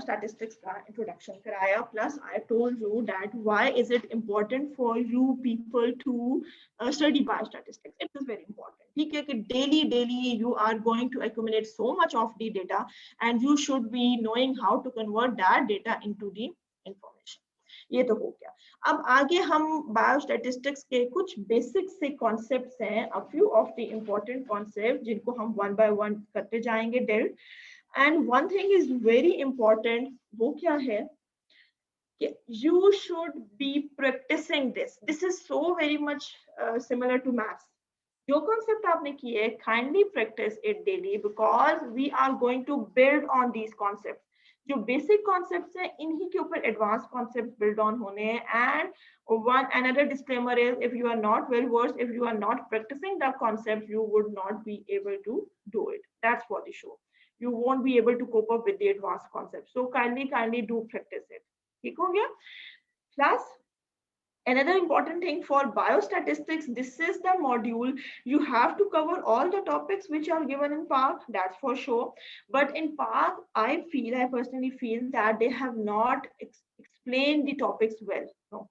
statistics का introduction कराया, plus I told you that why is it important for you people to study biostatistics. It is very important. ठीक है कि daily you are going to accumulate so much of the data, and you should be knowing how to convert that data into the information. ये तो हो गया. अब आगे हम बायोस्टैटिस्टिक्स के कुछ बेसिक से कॉन्सेप्ट्स हैं, a few of the important concepts जिनको हम one by one करते जाएंगे dealt. And one thing is very important, वो क्या है कि you should be practicing this. This is so very much similar to maths. जो concept आपने किए, kindly practice it daily because we are going to build on these concepts. जो basic concepts हैं, इन्हीं के ऊपर advanced concepts build on होने हैं. And one another disclaimer is, if you are not well versed, if you are not practicing the concepts, you would not be able to do it. That's for the show. You won't be able to cope up with the advanced concepts. So kindly do practice it. ठीक हो गया? Plus, another important thing for biostatistics, this is the module. You have to cover all the topics which are given in PARC, that's for sure. But in PARC, I personally feel that they have not explained the topics well. No.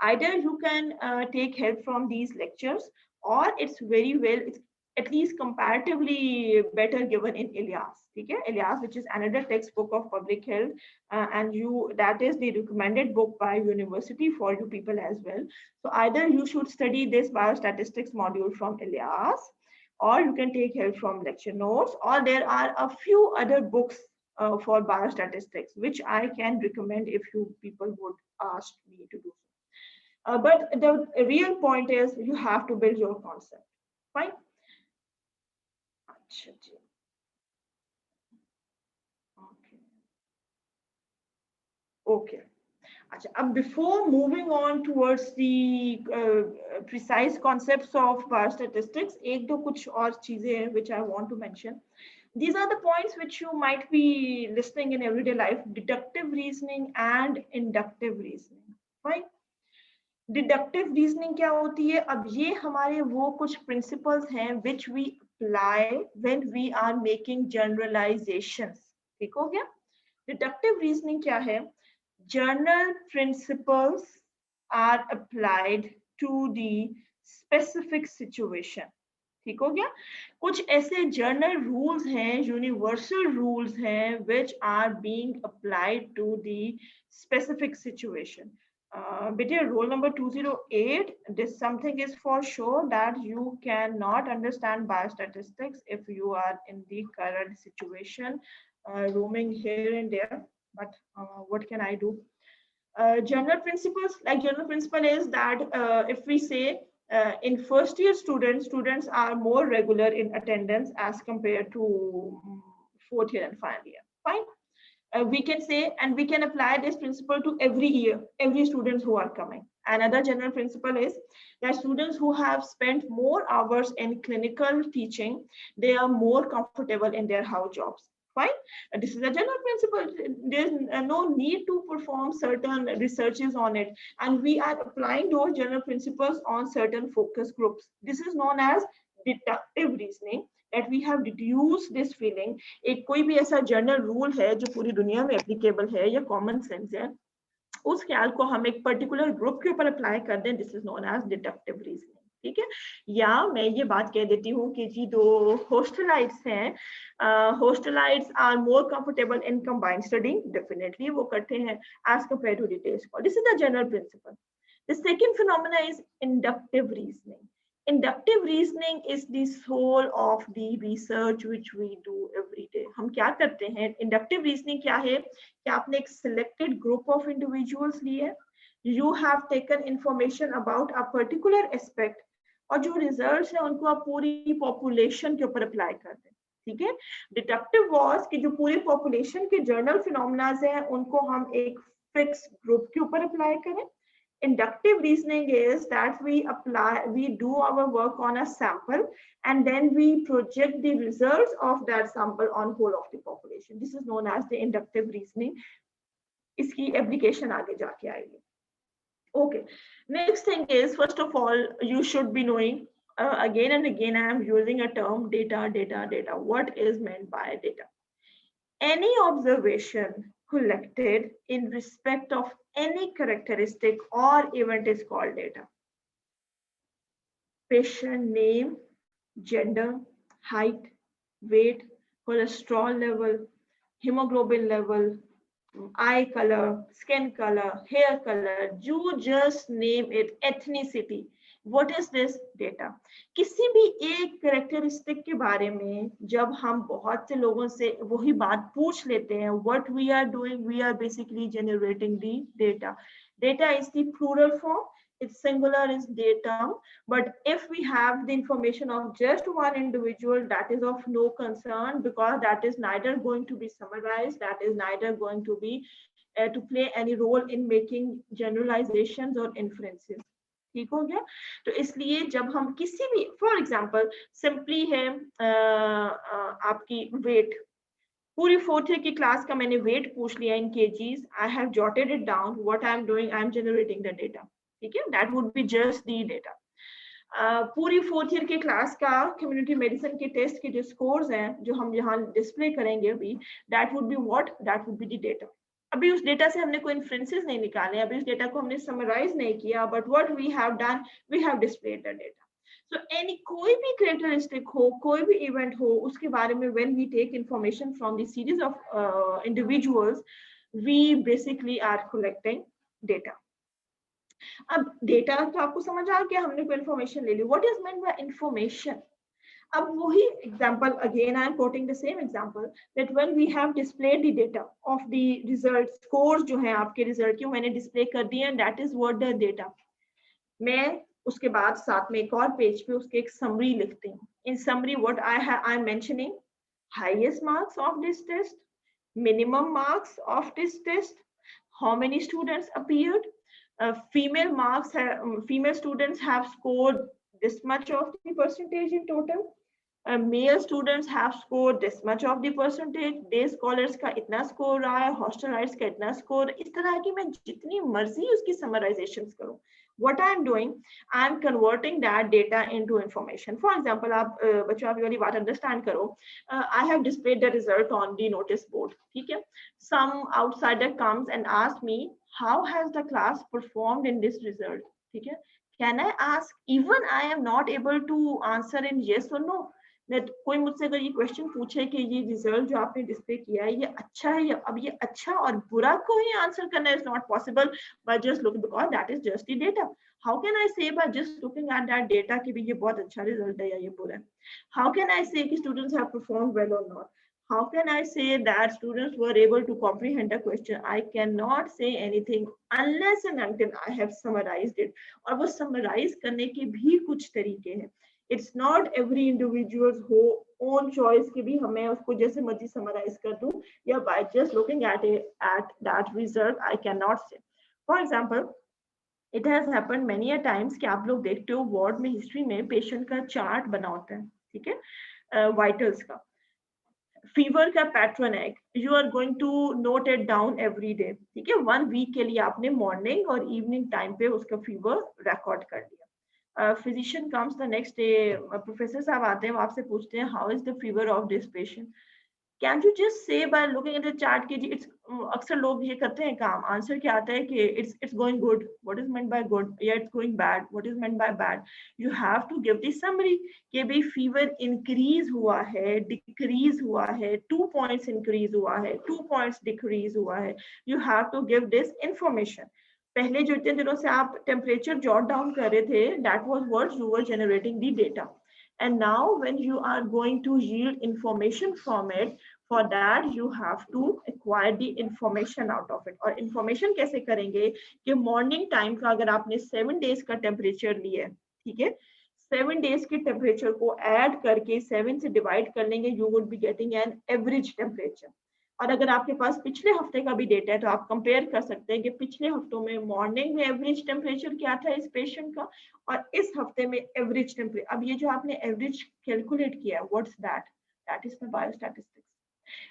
Either you can take help from these lectures, or it's very well, it's at least comparatively better given in Elias. Okay? Elias, which is another textbook of public health, and that is the recommended book by university for you people as well. So either you should study this biostatistics module from Elias, or you can take help from lecture notes, or there are a few other books for biostatistics which I can recommend if you people would ask me to do so. But the real point is you have to build your concept. Fine. Okay. Before moving on towards the precise concepts of biostatistics, एक दो कुछ और चीजें हैं which I want to mention. These are the points which you might be listening in everyday life: deductive reasoning and inductive reasoning. Fine. Deductive reasoning क्या होती है? अब ये हमारे वो कुछ principles हैं which we apply when we are making generalizations. ठीक हो गया? Deductive reasoning क्या है? General principles are applied to the specific situation. ठीक हो गया? कुछ ऐसे general rules हैं, universal rules हैं which are being applied to the specific situation. Beta roll number 208, this something is for sure that you cannot understand biostatistics if you are in the current situation, roaming here and there. But what can I do? General principles, like general principle is that if we say in first year students are more regular in attendance as compared to fourth year and final year. Fine. We can say, and we can apply this principle to every year, every students who are coming. Another general principle is that students who have spent more hours in clinical teaching, they are more comfortable in their house jobs. Fine. This is a general principle. There's no need to perform certain researches on it. And we are applying those general principles on certain focus groups. This is known as deductive reasoning. That we have deduced this feeling. एक कोई भी ऐसा general rule है जो पूरी दुनिया में applicable है या कॉमन सेंस है, उस ख्याल को हम एक पर्टिकुलर ग्रुप के ऊपर अप्लाई कर दें. This is known as deductive reasoning. ठीक है? या मैं ये बात कह देती हूँ कि जी दो हॉस्टलाइट्स हैं, hostelites are more comfortable in combined study. Definitely वो करते हैं as compare to the day scholar. This is the general principle. The second phenomena is inductive reasoning. Inductive reasoning is the soul of the research which we do every day. हम क्या करते हैं? Inductive reasoning क्या है? कि आपने एक selected group of individuals लिए, you have taken information about a particular aspect, और जो results है उनको आप पूरी population के ऊपर apply कर दें. ठीक है? Deductive was कि जो पूरी population के journal phenomena हैं उनको हम एक fixed group के ऊपर apply करें. Inductive reasoning is that we do our work on a sample and then we project the results of that sample on whole of the population. This is known as the inductive reasoning. इसकी application आगे जाके आएगी. Okay. Next thing is, first of all, you should be knowing, again and again I am using a term, data. What is meant by data? Any observation collected in respect of any characteristic or event is called data. Patient name, gender, height, weight, cholesterol level, hemoglobin level, eye color, skin color, hair color, you just name it, ethnicity. What is this data? किसी भी एक characteristic के बारे में जब हम बहुत से लोगों से वही बात पूछ लेते हैं, what we are doing, we are basically generating the data. Data is the plural form, it's singular is data, but if we have the information of just one individual, that is of no concern, because that is neither going to be summarized, that is neither going to be to play any role in making generalizations or inferences. ठीक हो गया? तो इसलिए जब हम किसी भी, for example simply है आपकी वेट, पूरी फोर्थ ईयर की क्लास का मैंने वेट पूछ लिया in kgs, I have jotted it down, what I am doing, I am generating the data. ठीक है, that would be just the data. पूरी फोर्थ ईयर की क्लास का कम्युनिटी मेडिसिन के टेस्ट के जो स्कोर्स हैं जो हम यहाँ डिस्प्ले करेंगे अभी, that would be what, that would be the data. अभी उस डेटा से हमने कोई इन्फ्रेंसेस नहीं निकाले, अभी उस डेटा को हमने समराइज नहीं किया, but what we have done, we have displayed the data. So any कोई भी characteristic हो, कोई भी event हो, उसके बारे में when we take information from the series of individuals, we basically are collecting data. अब डेटा तो आपको समझ आ गया, हमने कोई information ले ली. What is meant by information? अब वही example, again I am quoting the same example, that when we have displayed the data of the result scores जो हैं आपके result के, मैंने display कर दिए, and that is what the data. मैं उसके बाद साथ में एक और पेज पे उसके एक समरी लिखती हूँ. In summary what I am mentioning, highest marks of this test, minimum marks of this test, how many students appeared, female marks female students have scored this much of the percentage in total, male students have scored this much of the percentage, day scholars का इतना score रहा है, hostelites का इतना score. इस तरह की मैं जितनी मर्जी उसकी समराइजेशंस करूं. What I am doing, I am converting that data into information. For example, आप बच्चों आप ये वाली बात understand करो. I have displayed the result on the notice board. ठीक है? Some outsider comes and asks me, how has the class performed in this result? ठीक है? Can I ask? Even I am not able to answer in yes or no. That कोई मुझसे अगर ये question पूछे कि ये रिजल्ट जो आपने डिस्प्ले किया है ये अच्छा है, या अब ये अच्छा और बुरा को ही आंसर करना is not possible by just looking, because that is just the data. How can I say by just looking at that data कि भी ये बहुत अच्छा रिजल्ट है या ये बुरा है? हाउ कैन आई से कि स्टूडेंट्स हैव परफॉर्म्ड वेल और not? How can I say that students were able to comprehend a question? I cannot say anything unless and until I have summarized it. और वो summarize करने के भी कुछ तरीके हैं. It's not every individual's own choice कि भी हमें उसको जैसे मर्जी summarize कर दूं, या by just looking at that result I cannot say. For example, it has happened many a times कि आप लोग देखते हो वार्ड में हिस्ट्री में पेशेंट का चार्ट बना होता है, ठीक है, वाइटल्स का, फीवर का पैटर्न है, you are going to note it down every day. ठीक है, 1 वीक के लिए आपने मॉर्निंग और इवनिंग टाइम पे उसका फीवर रिकॉर्ड कर लिया. Physician comes the next day, professor साहब आते हैं, वो आपसे पूछते हैं how is the fever of this patient. Can you just say by looking at the chart कि इट्स, अक्सर लोग ये करते हैं काम, आंसर क्या आता है कि it's going good, what is meant by good, या it's going bad, what is meant by bad. You have to give the summary कि भाई फीवर इंक्रीज हुआ है, डिक्रीज हुआ है, 2 पॉइंट्स इंक्रीज हुआ है, 2 पॉइंट्स डिक्रीज हुआ है. You have to give this information. पहले जो इतने दिनों से आप टेम्परेचर जॉट डाउन कर रहे थे, that was what you were generating the data. And now when you are going to yield information from it, for that you have to acquire the information out of it. और information कैसे करेंगे कि morning time का अगर आपने 7 days का temperature लिया है, ठीक है, 7 डेज के टेम्परेचर को ऐड करके 7 से डिवाइड कर लेंगे, you would be getting an average temperature. और अगर आपके पास पिछले हफ्ते का भी डेटा है तो आप कंपेयर कर सकते हैं कि पिछले हफ्तों में मॉर्निंग में एवरेज टेम्परेचर क्या था इस पेशेंट का, और इस हफ्ते में एवरेज टेम्परेचर. अब ये जो आपने एवरेज कैलकुलेट किया है, what's that, that is the biostatistics.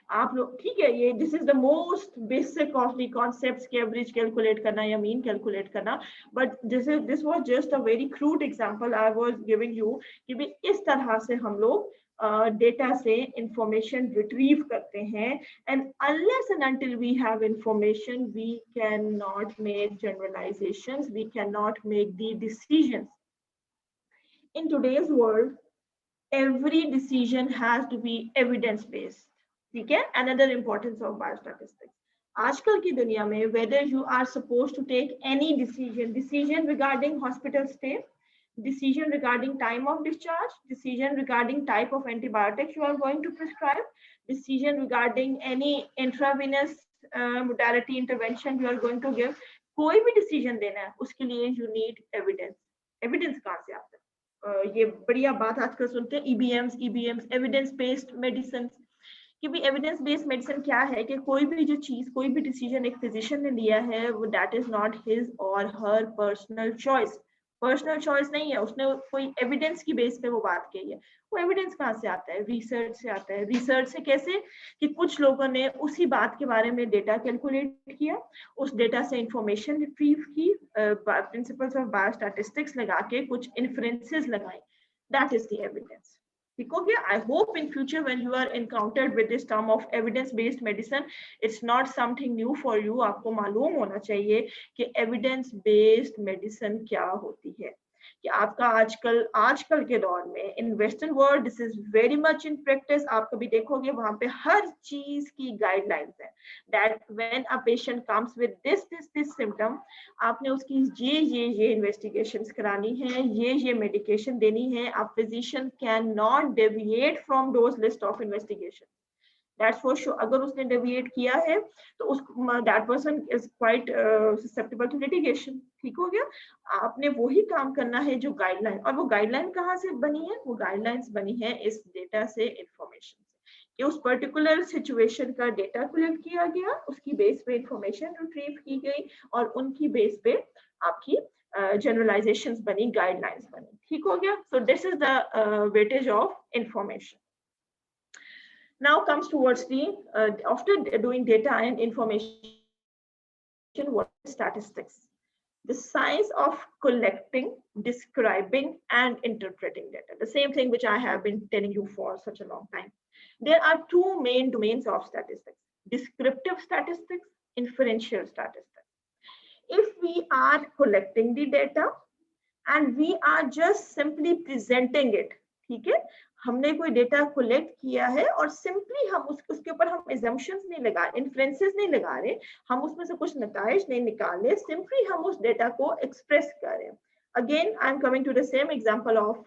आप लोग, ठीक है, ये this is the most basic of the concepts के एवरेज कैलकुलेट करना या मीन कैलकुलेट करना. But this was just a very crude example I was giving you कि भी इस तरह से हम लोग डेटा से इंफॉर्मेशन रिट्रीव करते हैं, and unless and until we have information we cannot make generalizations, we cannot make the decisions. In today's world every decision has to be evidence based. ठीक है, another importance of biostatistics. आजकल की दुनिया में whether you are supposed to take any decision regarding hospital stay, decision regarding time of discharge, decision regarding type of antibiotics you are going to prescribe, decision regarding any intravenous modality intervention you are going to give, कोई भी decision देना है उसके लिए you need evidence. Evidence कहाँ से आता है? ये बढ़िया बात आजकल सुनते हैं ईबीएम्स एविडेंस बेस्ड मेडिसिन। कि भी एविडेंस बेस्ड मेडिसिन क्या है कि कोई भी जो चीज कोई भी डिसीजन एक फिजिशियन ने लिया है वो दैट इज नॉट हिज और हर पर्सनल चॉइस नहीं है, उसने कोई एविडेंस की बेस पे वो बात कही है। वो एविडेंस कहाँ से आता है? रिसर्च से आता है। रिसर्च से कैसे? कि कुछ लोगों ने उसी बात के बारे में डेटा कैलकुलेट किया, उस डेटा से इंफॉर्मेशन रिट्रीव की, प्रिंसिपल्स ऑफ बायोस्टैटिस्टिक्स लगा के कुछ इन्फ्रेंसेस लगाए, दैट इज द एविडेंस। ठीक हो गया? I hope in future when you are encountered with this term of evidence based medicine it's not something new for you. आपको मालूम होना चाहिए कि एविडेंस बेस्ड मेडिसिन क्या होती है। कि आपका आजकल के दौर में in western world this is very much in practice. आप कभी देखोगे वहां पे हर चीज की गाइडलाइंस है that when a patient comes with this symptom, आपने उसकी ये इन्वेस्टिगेशंस करानी है, ये मेडिकेशन देनी है। A physician can not deviate from those list of investigation, that's for sure. अगर उसने डेविएट किया है तो उस that person is quite susceptible to litigation. ठीक हो गया? आपने वही काम करना है जो गाइडलाइन, और वो गाइडलाइन कहाँ से बनी है? वो गाइडलाइंस बनी है इस डेटा से, इंफॉर्मेशन से, कि उस पर्टिकुलर सिचुएशन का डेटा कलेक्ट किया गया, उसकी बेस पे इंफॉर्मेशन रिट्रीव की गई और उनकी बेस पे आपकी जनरलाइजेशंस बनी, गाइडलाइंस बनी। ठीक हो गया? So this is the weightage of information. Now comes towards the after doing data and information, what is statistics? The science of collecting, describing and interpreting data, the same thing which I have been telling you for such a long time. There are two main domains of statistics: descriptive statistics, inferential statistics. If we are collecting the data and we are just simply presenting it, ठीक है, हमने कोई data collect किया है और simply हम उसके ऊपर हम assumptions नहीं लगा, इन्फ्रेंसेस नहीं लगा रहे, हम उसमें से कुछ नताइज नहीं निकाल रहे, सिंपली हम उस डेटा को एक्सप्रेस कर रहे हैं। Again I am coming to the same example of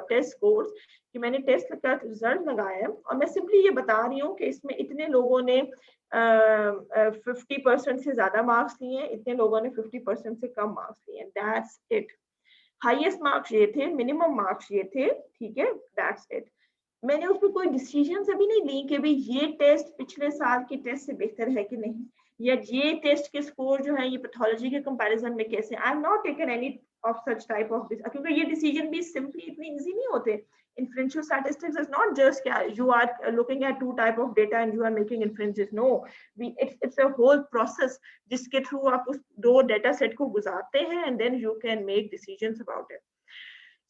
test course कि मैंने टेस्ट का रिजल्ट लगाया है और मैं सिंपली ये बता रही हूँ कि इसमें इतने लोगों ने 50% से ज्यादा मार्क्स लिए हैं, इतने लोगों ने 50% से कम मार्क्स लिए हैं, दैट्स इट। हाईएस्ट मार्क्स ये थे, मिनिमम मार्क्स ये थे, ठीक है, दैट्स इट। मैंने उसमें कोई डिसीजन अभी नहीं ली कि भाई ये टेस्ट पिछले साल के टेस्ट से बेहतर है कि नहीं, या ये टेस्ट के स्कोर जो है ये पैथोलॉजी के कंपैरिजन में कैसे। I am not taken any of such type of, क्योंकि ये डिसीजन भी सिंपली इतनी इजी नहीं होते। Inferential statistics is not just you are looking at two type of data and you are making inferences. No, it's a whole process जिसके through आप उस दो डेटा सेट को गुजारते हैं and then you can make decisions about it.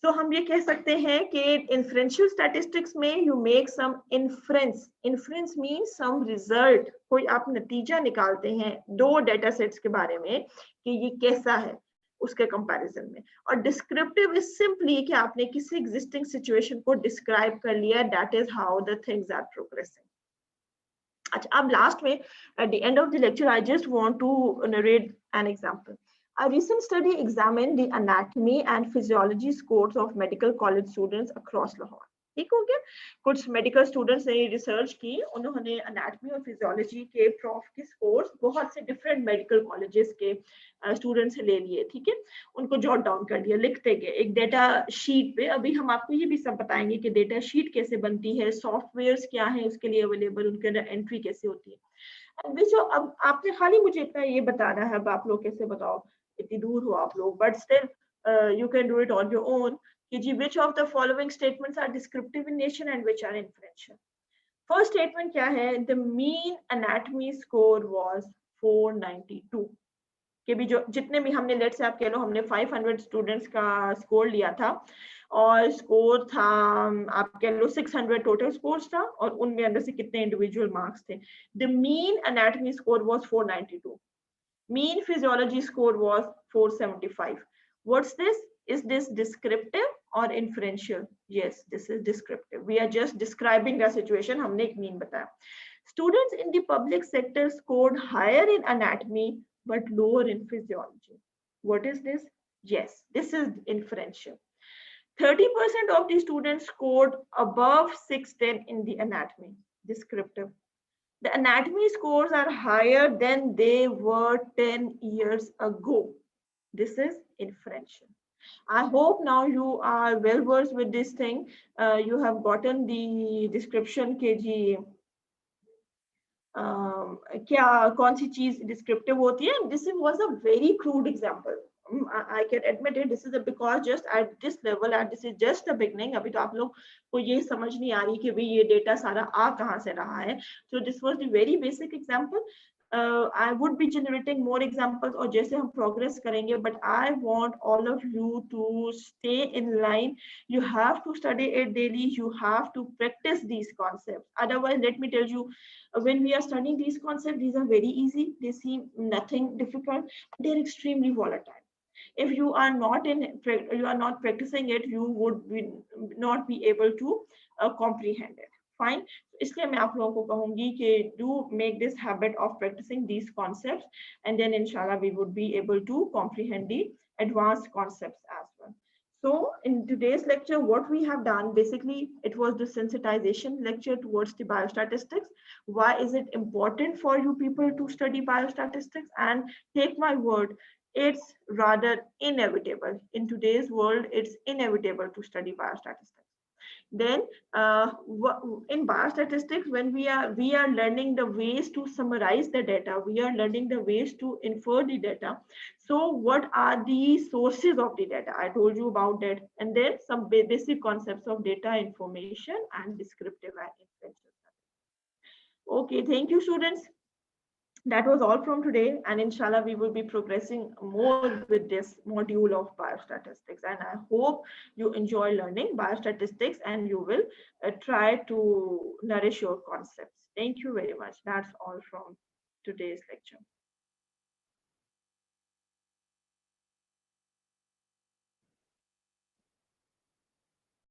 So हम ये कह सकते हैं कि inferential statistics में you make some inference. Inference means some result. कोई आप नतीजा निकालते हैं दो डेटा सेट्स के बारे में कि ये कैसा है उसके कंपैरिजन में। और डिस्क्रिप्टिव इज सिंपली कि आपने किसी एग्जिस्टिंग सिचुएशन को डिस्क्राइब कर लिया, that is how the things are progressing. अच्छा, अब लास्ट में at the end of the lecture I just want to narrate an example. A recent study examined the anatomy and physiology scores of medical college students across Lahore. ठीक हो गया? कुछ medical students ने research की, उन्होंने anatomy और physiology के prof के स्कोर्स बहुत से डिफरेंट मेडिकल कॉलेजेस के स्टूडेंट्स से ले लिए, ठीक है, उनको जॉट डाउन कर दिया, लिखते गए एक डेटा शीट पे। अभी हम आपको ये भी सब बताएंगे कि डेटा शीट कैसे बनती है, सॉफ्टवेयर्स क्या है उसके लिए अवेलेबल, उनके अंदर एंट्री कैसे होती है। अब आपने खाली मुझे इतना ये बताना है, अब आप लोग कैसे बताओ, इतनी दूर हो आप लोग, but still you can do it on your own. Which of the following statements are descriptive in nature and which are inferential? First statement क्या है? The mean anatomy score was 492. कि भी जो जितने भी हमने लेट्स से आप कह लो हमने 500 स्टूडेंट्स का स्कोर लिया था और स्कोर था आप कह लो 600 टोटल स्कोर्स था और उनमें अंदर से कितने इंडिविजुअल मार्क्स थे. The mean anatomy score was 492. Mean physiology score was 475. What's this? Is this descriptive or inferential? Yes, this is descriptive. We are just describing the situation. हमने एक mean बताया. Students in the public sector scored higher in anatomy but lower in physiology. What is this? Yes, this is inferential. 30% of the students scored above 610 in the anatomy. Descriptive. The anatomy scores are higher than they were 10 years ago. This is inferential. I hope now you are well versed with this thing. You have gotten the description KG. क्या कौन सी चीज descriptive होती है. This was a very crude example. I can admit it. This is because just at this level and this is just the beginning. अभी तो आप लोग को ये समझ नहीं आ रही कि भाई ये डेटा सारा आ कहाँ से रहा है. So this was the very basic example. I would be generating more examples और जैसे हम progress करेंगे, but I want all of you to stay in line. You have to study it daily. You have to practice these concepts. Otherwise, let me tell you, when we are studying these concepts, these are very easy. They seem nothing difficult. They're extremely volatile. If you are not practicing it, you would not be able to comprehend it. Fine. इसलिए मैं आप लोगों को कहूंगी कि do make this habit of practicing these concepts, and then inshallah we would be able to comprehend the advanced concepts as well. So in today's lecture, what we have done, basically, it was the sensitization lecture towards the biostatistics. Why is it important for you people to study biostatistics? And take my word, it's rather inevitable. In today's world, it's inevitable to study biostatistics. Then in biostatistics, when we are learning the ways to summarize the data, we are learning the ways to infer the data. So what are the sources of the data? I told you about that. And then some basic concepts of data information and descriptive and inferential. Okay, thank you, students. That was all from today, and inshallah we will be progressing more with this module of biostatistics, and I hope you enjoy learning biostatistics and you will try to nourish your concepts. Thank you very much. That's all from today's lecture.